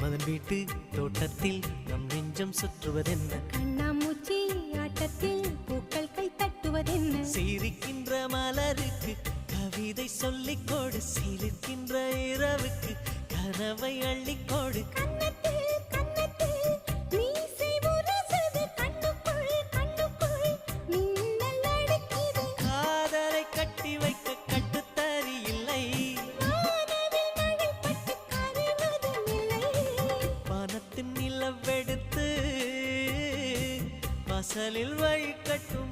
மதன் வீட்டு தோட்டத்தில் நம் நெஞ்சம் சுற்றுவதென்ன கண்ணாமூச்சி ஆட்டத்தில் பூக்கள் கை தட்டுவதென்ன சிரிக்கின்ற மலருக்கு கவிதை சொல்லிக்கோடு சிரிக்கின்ற இரவுக்கு கனவை அள்ளிக்கோடு காதலை கட்டி வைக்க கட்டுத்தறி இல்லை வானத்தின் நிலவெடுத்து வாசலில் வழி கட்டும்